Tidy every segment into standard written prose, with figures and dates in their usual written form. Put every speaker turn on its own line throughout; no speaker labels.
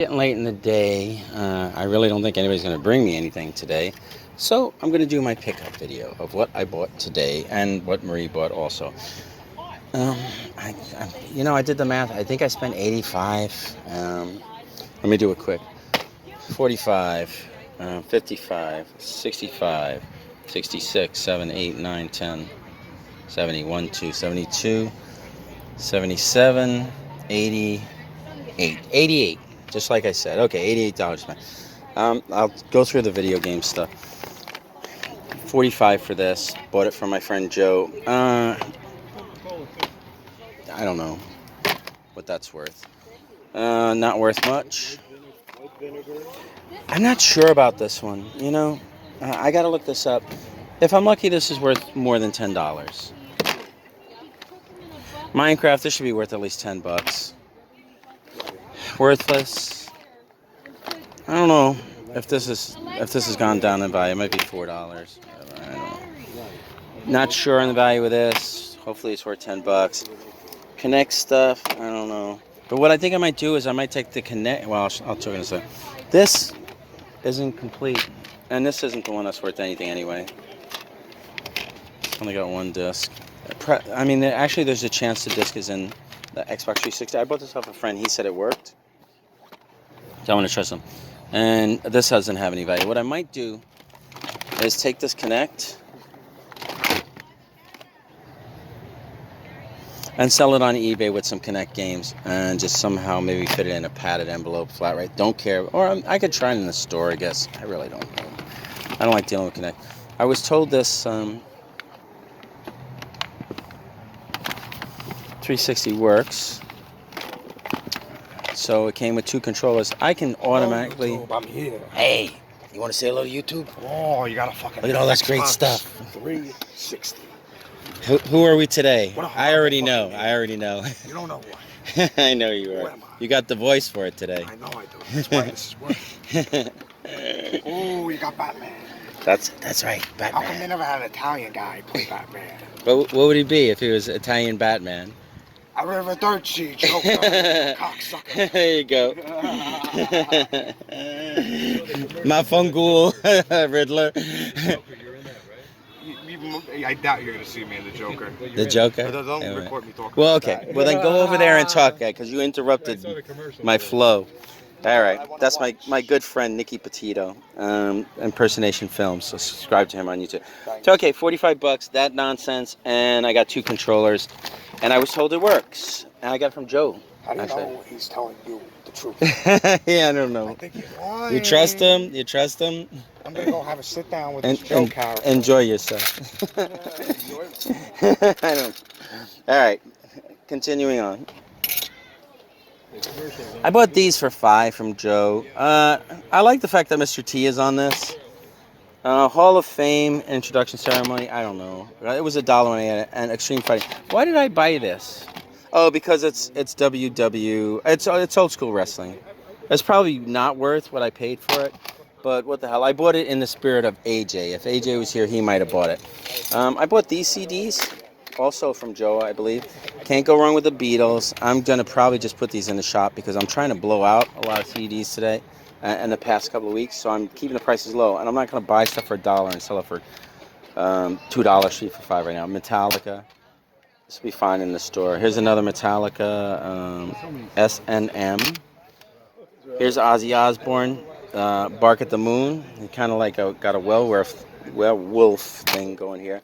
Getting late in the day. I really don't think anybody's going to bring me anything today. So I'm going to do my pickup video of what I bought today and what Marie bought also. I did the math. I think I spent 85. Let me do it quick. 45, 55, 65, 66, 7, 8, 9, 10, 71, 2, 72, 77, 88. 88. Just like I said. Okay, $88, man. I'll go through the video game stuff. 45 for this. Bought it from my friend Joe. I don't know what that's worth. Not worth much. I'm not sure about this one. I gotta look this up. If I'm lucky, this is worth more than $10. Minecraft, this should be worth at least $10. Worthless. I don't know if this has gone down in value. It might be $4. I don't know. Not sure on the value of this. Hopefully it's worth $10. Connect stuff. I don't know. But what I think I might do is I might take the Connect. Well, I'll talk in a second. This isn't complete, and this isn't the one that's worth anything anyway. Only got one disc. Actually, there's a chance the disc is in the Xbox 360. I bought this off a friend. He said it worked. So I want to trust him. And this doesn't have any value. What I might do is take this Connect and sell it on eBay with some Connect games and just somehow maybe fit it in a padded envelope, flat rate. Don't care. Or I could try it in the store, I guess. I really don't know. I don't like dealing with Connect. I was told this 360 works. So it came with two controllers. I can automatically...
YouTube, I'm here.
Hey, you want to say hello to YouTube?
Oh, you got a fucking...
Look at all that great stuff.
360.
Who are we today?
I
already know.
You don't know what.
I know you are. You got the voice for it today.
I know I do. That's why this is working. Oh, you got Batman.
That's right, Batman.
How come they never had an Italian guy play Batman?
What would he be if he was Italian Batman?
I River Third Sea, Joker, cocksucker.
There you go. Mafungul Riddler.
I doubt you're going to see me in the Joker.
The Joker?
But don't record me talking
Well,
about
okay.
that.
Well, then go over there and talk, because you interrupted my flow. All right. That's my good friend, Nicky Petito, ImpersonationFilms. So subscribe to him on YouTube. So, okay, $45, that nonsense, and I got two controllers, and I was told it works, and I got it from Joe.
How do you know he's telling you the truth?
Yeah, I don't know.
I think he's lying.
You trust him? You trust him?
I'm going to go have a sit down with this Joe character.
Enjoy yourself. I don't. All right, continuing on. I bought these for $5 from Joe. I like the fact that Mr. T is on this. Hall of Fame introduction ceremony. I don't know. It was $1 when I had it. And Extreme Fighting. Why did I buy this? Oh, because it's WW. It's old school wrestling. It's probably not worth what I paid for it. But what the hell? I bought it in the spirit of AJ. If AJ was here, he might have bought it. I bought these CDs. Also from Joe, I believe. Can't go wrong with the Beatles. I'm going to probably just put these in the shop because I'm trying to blow out a lot of CDs today in the past couple of weeks. So I'm keeping the prices low. And I'm not going to buy stuff for $1 and sell it for $2, $3 for $5 right now. Metallica. This will be fine in the store. Here's another Metallica S&M. Here's Ozzy Osbourne. Bark at the Moon. He kind of like got a werewolf thing going here.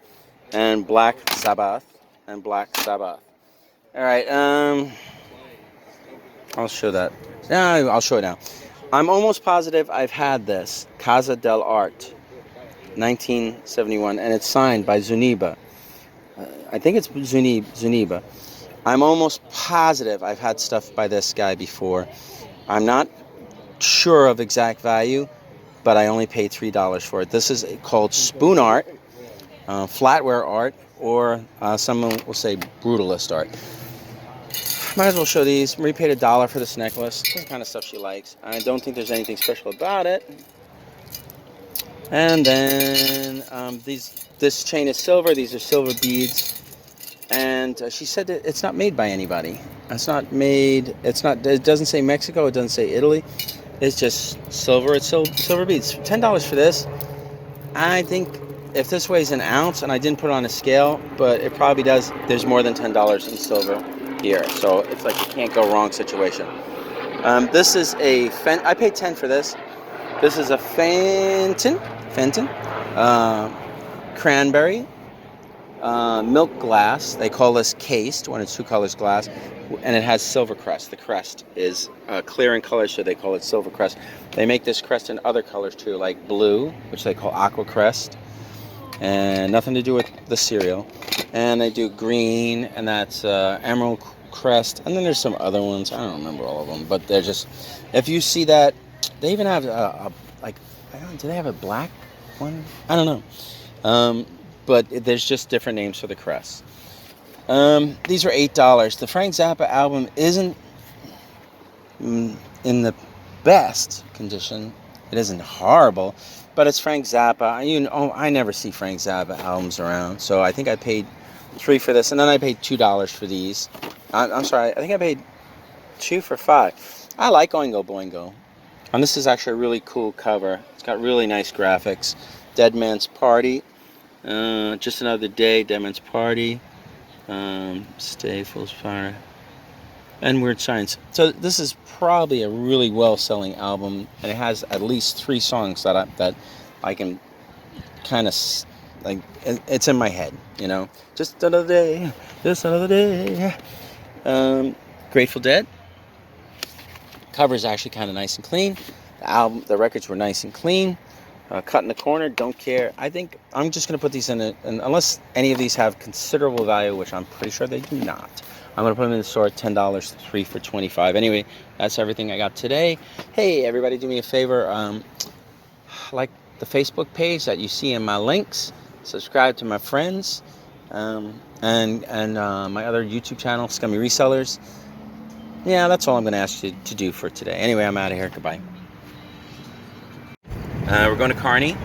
And Black Sabbath. All right, I'll show that. Yeah, I'll show it now. I'm almost positive I've had this. Casa del Art, 1971, and it's signed by Zuniba. I think it's Zuniba. I'm almost positive I've had stuff by this guy before. I'm not sure of exact value, but I only paid $3 for it. This is called Spoon Art. Flatware art, or someone will say brutalist art. Might as well show these. Marie paid $1 for this necklace. This is the kind of stuff she likes. I don't think there's anything special about it. And then this chain is silver. These are silver beads. And she said that it's not made by anybody. It's not made. It doesn't say Mexico. It doesn't say Italy. It's just silver. It's silver beads. $10 for this. I think if this weighs an ounce, and I didn't put it on a scale, but it probably does. There's more than $10 in silver here, so it's like a can't go wrong situation. This is a I paid $10 for this. This is a Fenton, cranberry. Milk glass. They call this cased when it's 2 colors glass, and it has silver crest. The crest is clear in color, so they call it silver crest. They make this crest in other colors too, like blue, which they call aqua crest, and nothing to do with the cereal. And they do green, and that's emerald crest. And then there's some other ones. I don't remember all of them, but they're just. If you see that, they even have do they have a black one? I don't know. But there's just different names for the crests. These are $8. The Frank Zappa album isn't in the best condition. It isn't horrible, but it's Frank Zappa. I never see Frank Zappa albums around, so I think I paid $3 for this, and then I paid $2 for these. I'm sorry, I think I paid $2 for $5. I like Oingo Boingo, and this is actually a really cool cover. It's got really nice graphics. Dead Man's Party. Just Another Day, Dead Man's Party, Stay, Fool's Fire, and Weird Science. So this is probably a really well-selling album, and it has at least 3 songs that I can kind of like. It's in my head, you know. Just another day, just another day. Grateful Dead. Cover's actually kind of nice and clean. The records were nice and clean. Cut in the corner, don't care. I think I'm just going to put these in it, and unless any of these have considerable value, which I'm pretty sure they do not, I'm going to put them in the store at $10, 3 for $25. Anyway, that's everything I got today. Hey, everybody, do me a favor. Like the Facebook page that you see in my links. Subscribe to my friends. And my other YouTube channel, Scummy Resellers. Yeah, that's all I'm going to ask you to do for today. Anyway, I'm out of here. Goodbye. We're going to Kearney.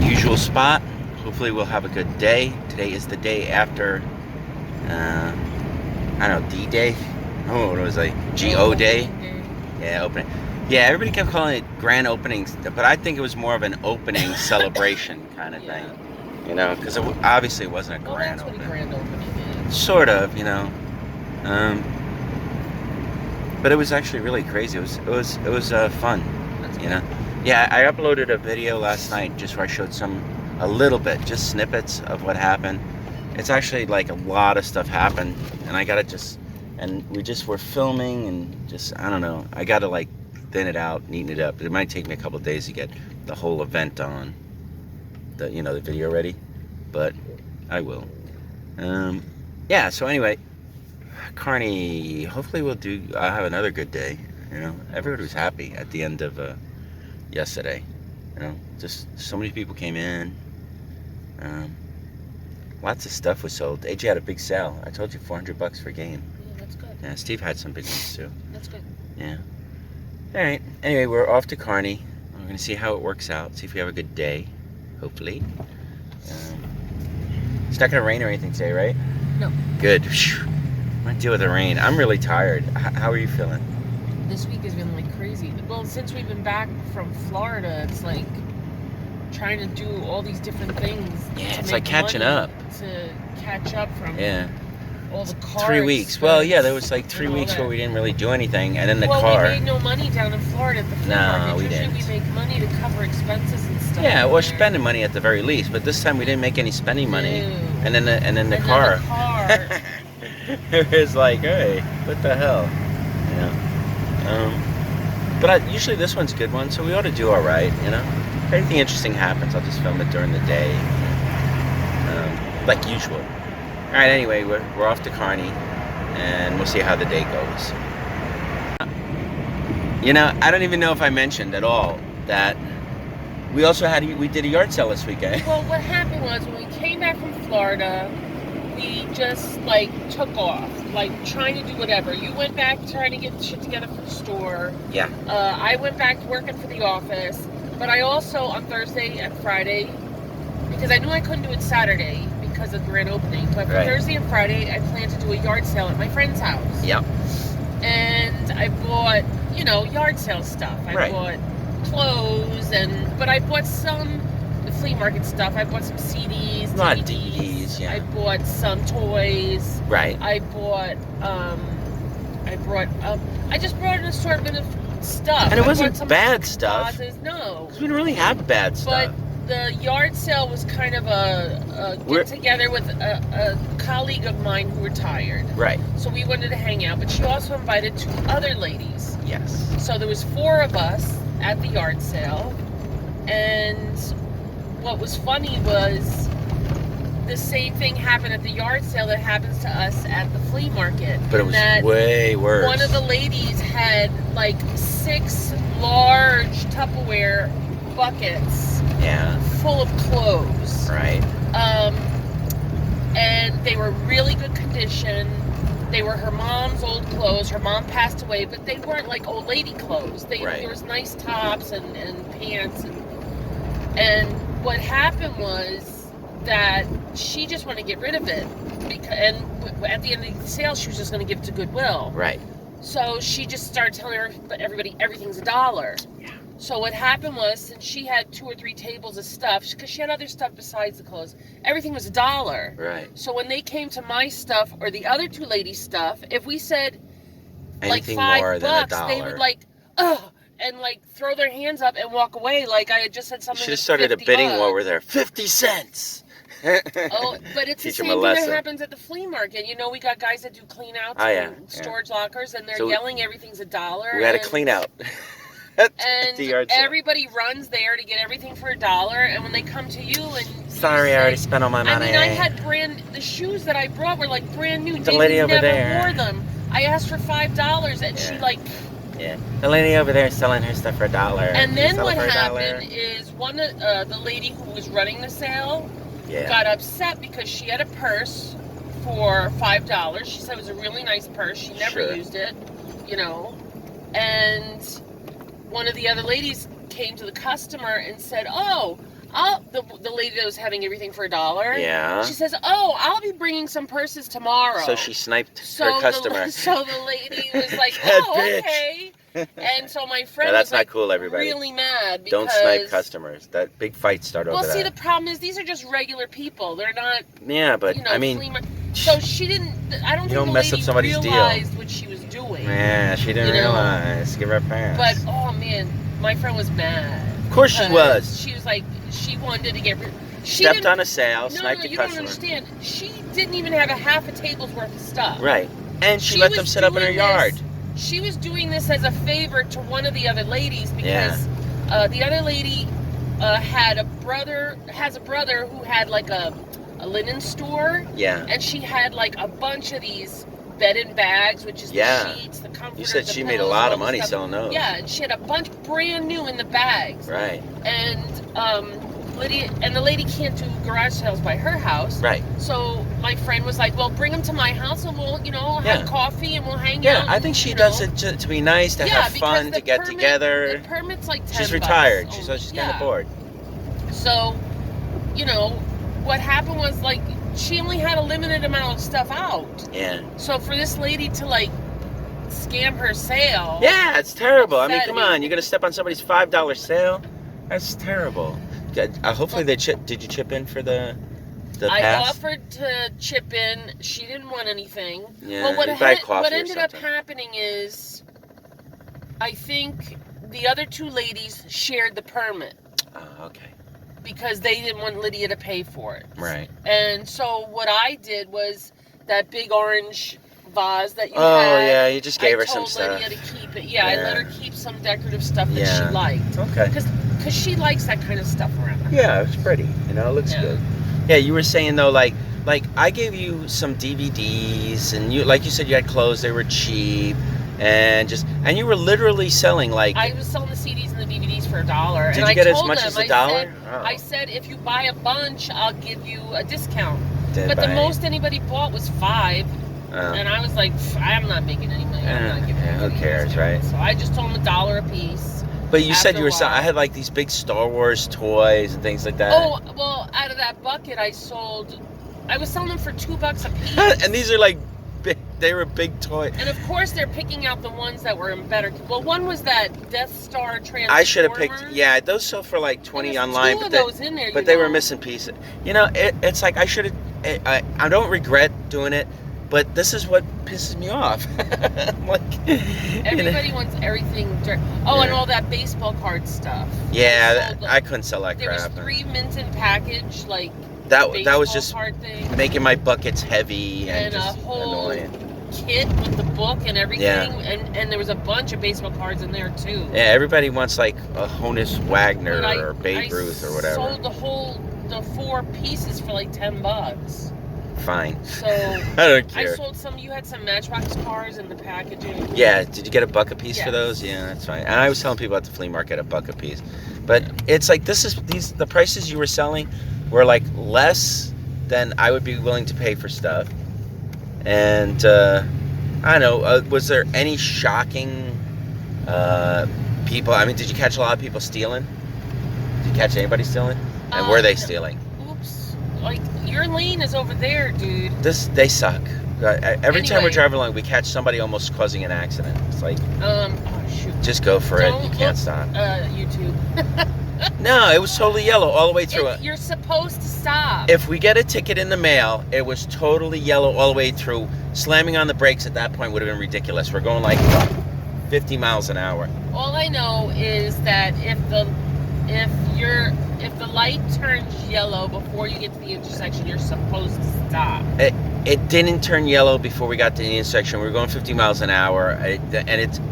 Usual spot. Hopefully we'll have a good day. Today is the day after, I don't know, D-Day? Oh, what was it? G-O Day? Yeah, opening. Yeah, everybody kept calling it grand openings, but I think it was more of an opening celebration kind of thing. You know, because obviously it wasn't a grand opening. That's what a grand opening is. Sort of, you know. But it was actually really crazy. It was fun. You know, yeah, I uploaded a video last night just where I showed a little bit, just snippets of what happened. It's actually like a lot of stuff happened, and we just were filming and just, I don't know, I gotta like thin it out, neaten it up. It might take me a couple of days to get the whole event on the video ready, but I will. Yeah, so anyway, Kearney, hopefully I'll have another good day. You know, everybody was happy at the end of yesterday. You know, just so many people came in. Lots of stuff was sold. AJ had a big sale. I told you $400 for a game.
Yeah, that's good.
Yeah, Steve had some big ones too.
That's good.
Yeah. All right. Anyway, we're off to Kearney. We're gonna see how it works out. See if we have a good day. Hopefully. It's not gonna rain or anything today, right?
No.
Good. I'm gonna deal with the rain. I'm really tired. How are you feeling?
This week has been like crazy. Well, since we've been back from Florida, it's like trying to do all these different things.
Yeah, it's like catching up.
To catch up from all the cars.
3 weeks. Well, yeah, there was like 3 weeks where we didn't really do anything, and then the car.
Well, we made no money down in Florida at the flea market.
No, we didn't.
Usually we make money to cover expenses and stuff.
Yeah, we're spending money at the very least, but this time we didn't make any spending money. And then the car. It was like, hey, what the hell? Yeah. But usually this one's a good one, so we ought to do all right, you know. If anything interesting happens, I'll just film it during the day, like usual. All right. Anyway, we're off to Kearney, and we'll see how the day goes. You know, I don't even know if I mentioned at all that we did a yard sale this weekend.
Well, what happened was when we came back from Florida, we just like took off, like trying to do whatever. You went back trying to get shit together for the store.
Yeah.
I went back to working for the office, but I also on Thursday and Friday, because I knew I couldn't do it Saturday because of grand opening. But for
Right.
Thursday and Friday, I plan to do a yard sale at my friend's house.
Yep.
And I bought, yard sale stuff. I bought clothes, but I bought some flea market stuff. I bought some CDs,
A lot of
DVDs.
DVDs, yeah.
I bought some toys.
Right.
I bought, I just brought an assortment of stuff.
And it
I
wasn't
bought some
bad stuff.
vases. No.
Because we don't really have bad stuff.
But the yard sale was kind of a get together with a colleague of mine who retired.
Right.
So we wanted to hang out, but she also invited 2 other ladies.
Yes.
So there was 4 of us at the yard sale, and what was funny was the same thing happened at the yard sale that happens to us at the flea market.
But it was way worse.
One of the ladies had like 6 large Tupperware buckets full of clothes.
Right.
And they were really good condition. They were her mom's old clothes. Her mom passed away, but they weren't like old lady clothes. There was nice tops and pants. And what happened was that she just wanted to get rid of it. And at the end of the sale, she was just going to give it to Goodwill.
Right.
So she just started telling everybody everything's $1. Yeah. So what happened was, since she had 2 or 3 tables of stuff, because she had other stuff besides the clothes, everything was $1.
Right.
So when they came to my stuff or the other 2 ladies' stuff, if we said
anything
like
more
$5,
than $1,
they would like, ugh, and like throw their hands up and walk away like I had just said something.
Should have started a bidding war where they're 50 cents.
Oh, but it's
Teach
the
them a
same thing
lesson.
that happens at the flea market. We got guys that do clean outs and storage lockers, and they're
So
yelling everything's $1.
We had a clean out.
And
the yard sale.
everybody runs there to get everything for $1, and when they come to you and
Sorry, I already spent all my money.
I mean, I had the shoes that I brought were like brand new.
The lady over
never
there
wore them. I asked for $5, and she like.
Yeah, the lady over there is selling her stuff for $1.
And then what happened is the lady who was running the sale got upset because she had a purse for $5. She said it was a really nice purse. She never used it, And one of the other ladies came to the customer and said, the lady that was having everything for $1.
Yeah.
She says, I'll be bringing some purses tomorrow.
So she sniped her customer.
So the lady was like, okay. And so my friend
that's
was
not
like,
cool, everybody.
really mad because...
Don't snipe customers. That big fight started over that.
Well, see, the problem is these are just regular people. They're not...
Yeah, but, I mean...
So she didn't... I don't think the
mess up
lady
somebody's
realized what she was doing.
Yeah, she didn't realize. Give her a pass.
But, oh, man, my friend was mad.
Of course she was.
She was like, she wanted to get rid...
Stepped on a sale, sniped a
you
customer.
don't understand. She didn't even have a half a table's worth of stuff.
Right. And she let them sit up in her yard.
She was doing this as a favor to one of the other ladies because the other lady has a brother who had like a linen store. Yeah. And she had like a bunch of these bed and bags, which is the sheets, the comforters.
You said she made a lot of money selling those.
Yeah, and she had a bunch brand new in the bags. Right. And the lady can't do garage sales by her house. Right. So my friend was like, well, bring them to my house and we'll, have coffee and we'll hang out.
Yeah, I think she does it to be nice, to have fun, to get together.
The permit's like $10.
She's retired, so she's kind of bored.
So, what happened was like, she only had a limited amount of stuff out. Yeah. So for this lady to like scam her sale. Yeah,
it's terrible. I mean, come on, you're gonna step on somebody's $5 sale? That's terrible. Hopefully did you chip in for the pass?
I offered to chip in. She didn't want anything.
Yeah.
Well, what ended up happening is, I think the other 2 ladies shared the permit.
Oh, okay.
Because they didn't want Lydia to pay for it.
Right.
And so what I did was that big orange vase that you had.
Oh, yeah, you just gave her some stuff.
I told Lydia to keep it. Yeah, I let her keep some decorative stuff that she liked.
Okay.
Because she likes that kind of stuff around her.
Yeah, it's pretty. It looks good. Yeah, you were saying, though, like I gave you some DVDs, and like you said, you had clothes, they were cheap, and you were literally selling, like...
I was selling the CDs and the DVDs for $1.
Did you get as much as $1?
I said, if you buy a bunch, I'll give you a discount. But the most anybody bought was $5. And I was like, I'm not making any money. I'm not giving
who cares, right?
So I just told them $1 a piece.
But you said you were selling... I had like these big Star Wars toys and things like that.
Oh, well, out of that bucket, I sold I was selling them for $2 a piece.
And these are like big. They were big toy.
And of course, they're picking out the ones that were in better. Well, one was that Death Star Transformer.
I should have picked. Yeah, those sell for like 20 online,
two
but
of those in there,
but they were missing pieces. You know, it's like I should have. I don't regret doing it, but this is what pisses me off. Like,
everybody wants everything. Oh, and all that baseball card stuff.
Yeah, I couldn't sell that
there
crap.
There was 3 mints in package, like
that was just
card thing.
Making my buckets heavy and just
a whole
annoying.
Kit with the book and everything,
Yeah.
and there was a bunch of baseball cards in there too.
Yeah, everybody wants like a Honus Wagner or Babe Ruth or whatever.
I sold the 4 pieces for like $10.
Fine.
So
I don't care.
I sold some. You had some Matchbox cards in the packaging.
Yeah. Did you get a $1 a piece for
Yes.
those? Yeah, that's fine. And I was telling people at the flea market $1 a piece, but it's like the prices you were selling were like less than I would be willing to pay for stuff. And I don't know. Was there any shocking people? I mean, did you catch a lot of people stealing? Did you catch anybody stealing? And were they stealing?
Oops! Like your lane is over there, dude.
They suck. Every time we're
Anyway.
driving along, we catch somebody almost causing an accident. It's like,
Oh shoot!
just go for it.
Don't
You can't
look,
stop.
YouTube.
No, it was totally yellow all the way through it.
You're supposed to stop.
If we get a ticket in the mail, it was totally yellow all the way through. Slamming on the brakes at that point would have been ridiculous. We're going like 50 miles an hour.
All I know is that if the light turns yellow before you get to the intersection, you're supposed to stop.
It didn't turn yellow before we got to the intersection. We were going 50 miles an hour, and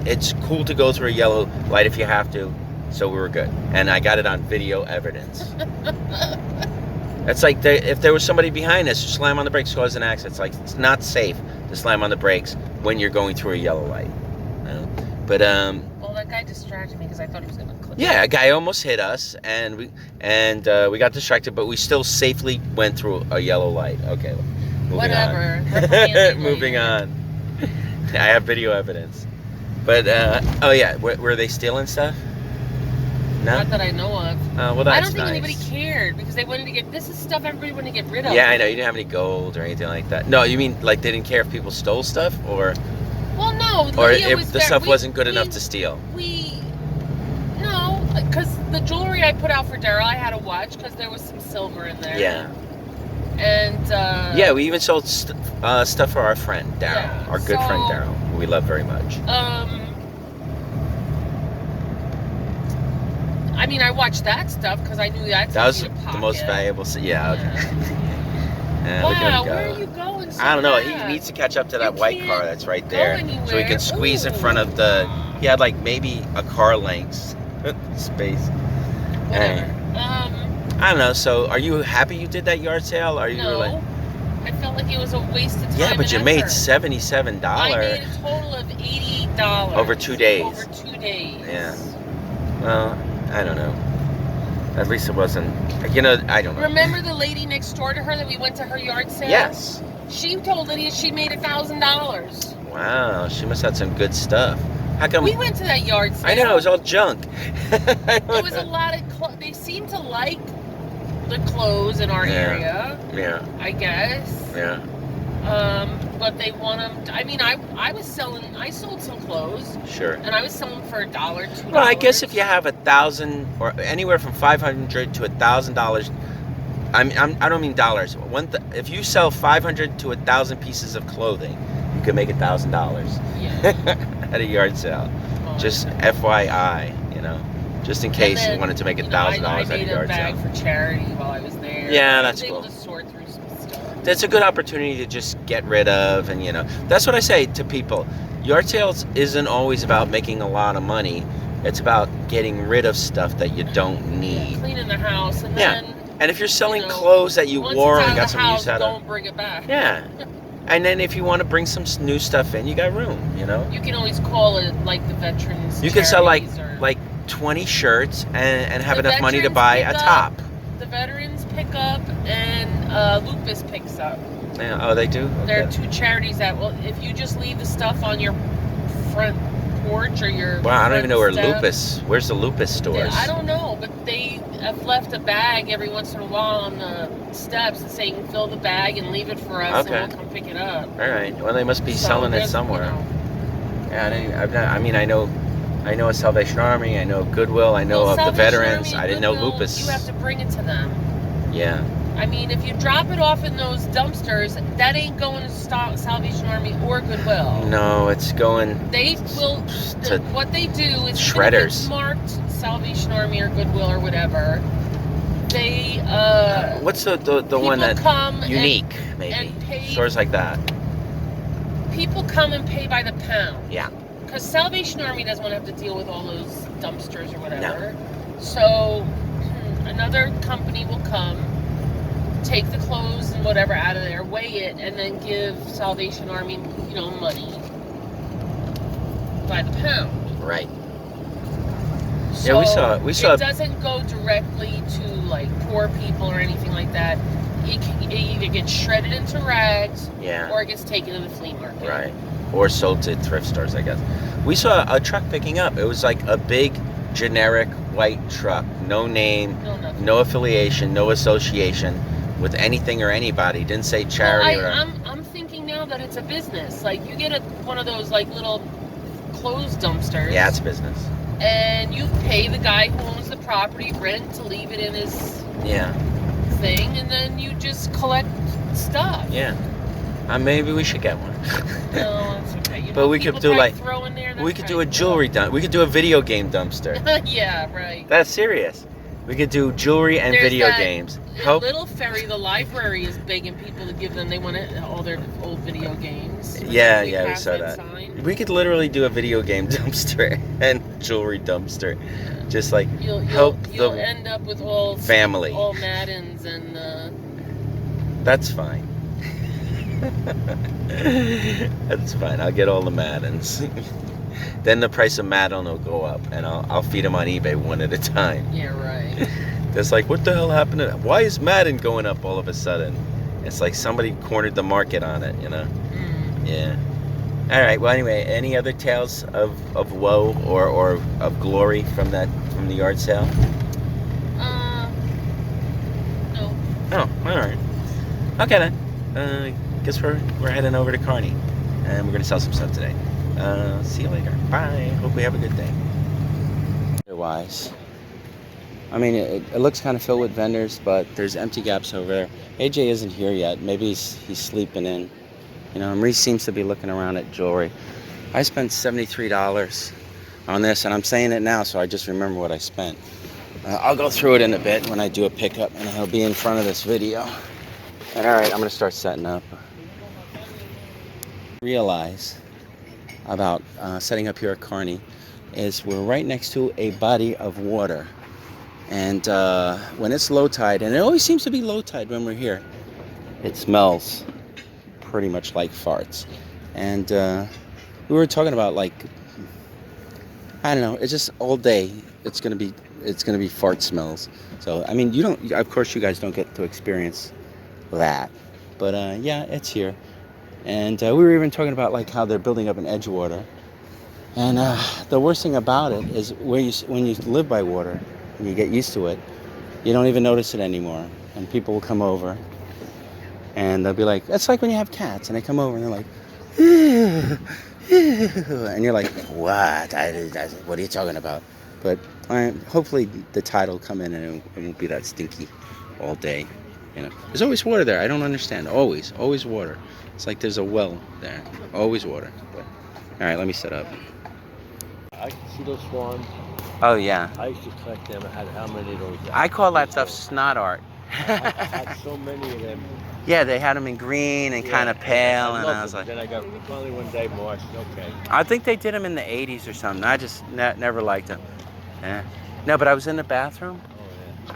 it's cool to go through a yellow light if you have to. So we were good, and I got it on video evidence. It's like if there was somebody behind us, slam on the brakes, cause an accident. It's like it's not safe to slam on the brakes when you're going through a yellow light. You know? But
Well, that guy distracted me because I thought he was gonna click.
yeah, a guy almost hit us, and we got distracted, but we still safely went through a yellow light. Okay, moving
Whatever.
on. Moving on. I have video evidence. But oh yeah, were they stealing stuff? No?
Not that I know of.
Well, that's
I don't think
nice.
anybody cared because they wanted to get. This is stuff everybody wanted to get rid of.
Yeah, I know. You didn't have any gold or anything like that. No, you mean like they didn't care if people stole stuff, or
Well, no.
or
Leah
if
was
the stuff wasn't good enough to steal?
No, because the jewelry I put out for Daryl, I had to watch because there was some silver in there.
Yeah.
And
Yeah, we even sold stuff for our friend Daryl,
Yeah,
our good friend
so-
Daryl, who we love very much.
I mean, I watched that stuff because I knew that's
That was
easy to
the most
pocket.
valuable. Yeah. Okay. Yeah, look at
Wow,
him go.
where are you going? So
I don't know. He
fast?
needs to catch up to that
You
white
can't
car that's right
go
there, so he
anywhere.
can squeeze in
Ooh.
front of the. He had like maybe a car length space.
Whatever.
I don't know. So, are you happy you did that yard sale? Are you
No,
like?
I felt like it was a waste of time.
Yeah, but you
and
made
effort.
$77.
I made a total of $88
Over 2 days.
Over 2 days.
Yeah. Well, I don't know. At least it wasn't. You know, I don't know.
Remember the lady next door to her that we went to her yard sale?
Yes.
She told Lydia she made $1,000.
Wow, she must have some good stuff. How come?
We went to that yard sale.
I know it was all junk.
It was a lot of clothes. They seemed to like the clothes in our area.
Yeah.
I guess.
Yeah.
But they want them. I mean, I sold some clothes,
Sure.
and I was selling for $1, $2.
Well, I guess if you have 1,000 or anywhere from $500 to $1,000, I don't mean dollars. If you sell 500 to 1,000 pieces of clothing, you could make $1,000
Yeah.
at a yard sale.
Oh.
Just FYI, you know, just in case
And then,
you wanted to make $1,000
I
at a
made
yard
a bag
sale.
for charity while I was there.
Yeah,
I
that's
was able
cool.
to sort through some stuff.
That's a good opportunity to just get rid of, and you know, that's what I say to people. Yard sales isn't always about making a lot of money. It's about getting rid of stuff that you don't need.
Cleaning the house, and
Yeah.
then
And if you're selling
you know,
clothes that you
once
wore
it's
and
out
got
of the
some
house,
use out of,
don't bring it back.
yeah. And then if you want to bring some new stuff in, you got room, you know.
You can always call it like the veterans.
You can sell
charities or
like 20 shirts and have
The
enough money to
veterans
buy
pick
a
up.
top.
the veterans pick up and Lupus picks up.
Yeah. Oh, they do.
There are
Okay.
two charities that will. If you just leave the stuff on your front porch or your
Wow, I don't even know where
front step,
Lupus. Where's the Lupus stores?
I don't know, but they I've left a bag every once in a while on the steps and saying fill the bag and leave it for us, and we'll come pick it up.
All right. Well, they must be
So
selling it
there's,
somewhere.
You know,
Yeah, I've not, I mean, I know a Salvation Army. I know Goodwill. I know
well,
of the
Salvation
veterans.
Army,
I didn't know
Goodwill,
Lupus.
You have to bring it to them.
Yeah.
I mean, if you drop it off in those dumpsters, that ain't going to Salvation Army or Goodwill.
No, it's going.
They will. What they do is
shredders.
Even if it's marked Salvation Army or Goodwill or whatever. They.
What's the one that
come
unique maybe
and pay,
stores like that?
People come and pay by the pound.
Yeah.
Because Salvation Army doesn't want to have to deal with all those dumpsters or whatever.
No.
So another company will come, take the clothes and whatever out of there, weigh it, and then give Salvation Army, you know, money by the pound.
Right.
So
yeah, we saw.
It doesn't go directly to like poor people or anything like that. It either gets shredded into rags,
Yeah.
or it gets taken to the flea market.
Right. Or sold to thrift stores, I guess. We saw a truck picking up. It was like a big, generic white truck. No name, no affiliation, no association with anything or anybody. Didn't say charity.
Well, I'm thinking now that it's a business. Like you get one of those like little clothes dumpsters.
Yeah, it's business.
And you pay the guy who owns the property rent to leave it in his thing, and then you just collect stuff.
Yeah. Maybe we should get one.
No, it's okay. You
But
know,
we could do like
throw in there,
we could do a jewelry dump. We could do a video game dumpster.
Yeah, right.
That's serious. We could do jewelry and
There's
video
that
games.
Little Ferry, the library is begging people to give them. They want all their old video games.
Yeah, we saw that.
Sign.
We could literally do a video game dumpster and jewelry dumpster, just like
you'll end up with all
family,
all Maddens and.
That's fine. That's fine. I'll get all the Maddens. Then the price of Madden will go up, and I'll feed them on eBay one at a time.
Yeah, right.
It's like, what the hell happened to that? Why is Madden going up all of a sudden? It's like somebody cornered the market on it, you know? Yeah. All right. Well, anyway, any other tales of woe or of glory from the yard sale?
No.
Oh, all right. Okay then. Guess we're heading over to Kearney, and we're gonna sell some stuff today. See you later. Bye. Hope we have a good day. Otherwise, I mean, it looks kind of filled with vendors, but there's empty gaps over there. AJ isn't here yet. Maybe he's sleeping in. You know, Maurice seems to be looking around at jewelry. I spent $73 on this, and I'm saying it now, so I just remember what I spent. I'll go through it in a bit when I do a pickup, and it'll be in front of this video. And all right, I'm gonna start setting up. Realize about setting up here at Kearney is we're right next to a body of water, and when it's low tide, and it always seems to be low tide when we're here, it smells pretty much like farts. And we were talking about, like, I don't know, it's just all day it's gonna be fart smells. So I mean, you don't, of course you guys don't get to experience that, but yeah, it's here. And we were even talking about like how they're building up in Edgewater, and the worst thing about it is when you live by water and you get used to it, you don't even notice it anymore. And people will come over and they'll be like, it's like when you have cats and they come over and they're like, ew, ew. And you're like, what? What are you talking about? But hopefully the tide will come in and it won't be that stinky all day. You know, there's always water there. I don't understand. Always water. It's like there's a well there. Always water. But, all right, let me set up.
I can see those swans.
Oh yeah.
I used to collect them. I had how many of those?
I call that stuff snot art.
I had so many of them.
Yeah, they had them in green and kind of pale, and I was like.
Then I got finally one day Marsh. Okay.
I think they did them in the 80s or something. I just never liked them. Yeah. No, but I was in the bathroom.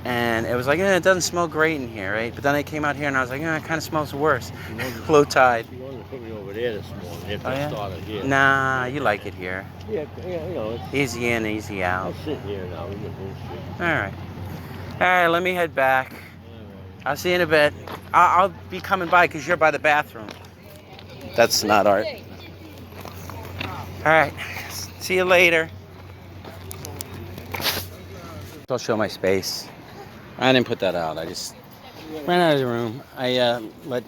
And it was like, it doesn't smell great in here, right? But then I came out here and I was like, it kind of smells worse. Low tide.
You wanted to put me over there this morning if I started here.
Nah, you like it here.
Yeah, you know.
Easy in, easy out.
I'll sit here now. We get bullshit.
All right, let me head back. I'll see you in a bit. I'll be coming by because you're by the bathroom. That's not art. All right, see you later. I'll show my space. I didn't put that out. I just ran out of the room. I let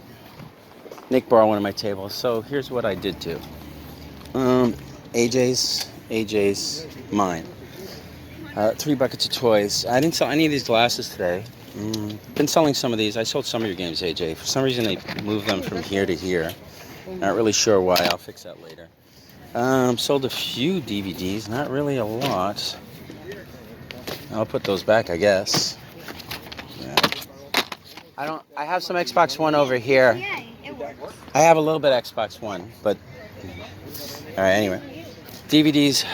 Nick borrow one of my tables. So here's what I did do. AJ's, mine. 3 buckets of toys. I didn't sell any of these glasses today. Been selling some of these. I sold some of your games, AJ. For some reason, they moved them from here to here. Not really sure why. I'll fix that later. Sold a few DVDs. Not really a lot. I'll put those back, I guess. Yeah. I have some Xbox One over here. I have a little bit of Xbox One, but all right. Anyway, DVDs.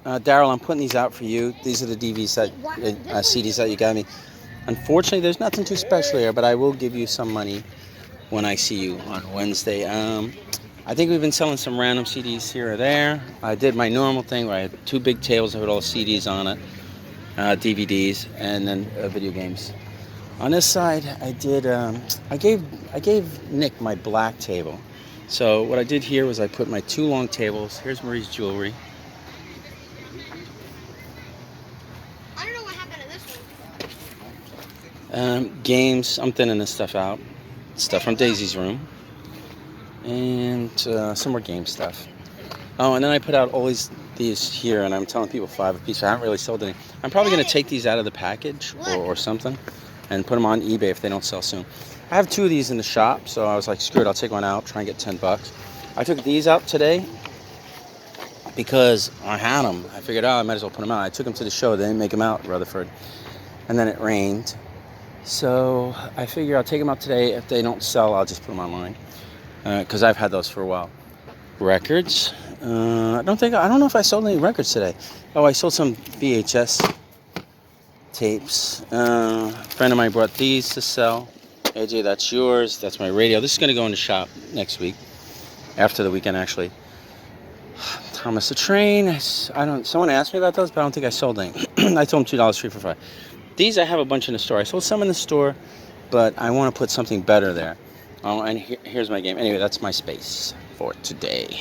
Daryll, I'm putting these out for you. These are the CDs that you got me. Unfortunately, there's nothing too special here, but I will give you some money when I see you on Wednesday. I think we've been selling some random CDs here or there. I did my normal thing where I had 2 big tables with all CDs on it, DVDs, and then video games. On this side, I did. I gave Nick my black table. So what I did here was I put my 2 long tables. Here's Marie's jewelry.
I don't know what happened to this one.
Games. I'm thinning this stuff out. Stuff from Daisy's room. And some more game stuff. Oh, and then I put out all these here, and I'm telling people 5 a piece. I haven't really sold any. I'm probably going to take these out of the package or something and put them on eBay if they don't sell soon. I have 2 of these in the shop, so I was like, screw it, I'll take one out, try and get $10. I took these out today because I had them. I figured, I might as well put them out. I took them to the show. They didn't make them out, Rutherford. And then it rained. So I figure I'll take them out today. If they don't sell, I'll just put them online. Because I've had those for a while. Records. I don't know if I sold any records today. Oh, I sold some VHS tapes. A friend of mine brought these to sell. AJ, that's yours. That's my radio. This is going to go in the shop next week. After the weekend, actually. Thomas the Train. Someone asked me about those, but I don't think I sold any. I told them $2 free for 5. These I have a bunch in the store. I sold some in the store, but I want to put something better there. Oh, and here's my game. Anyway, that's my space for today.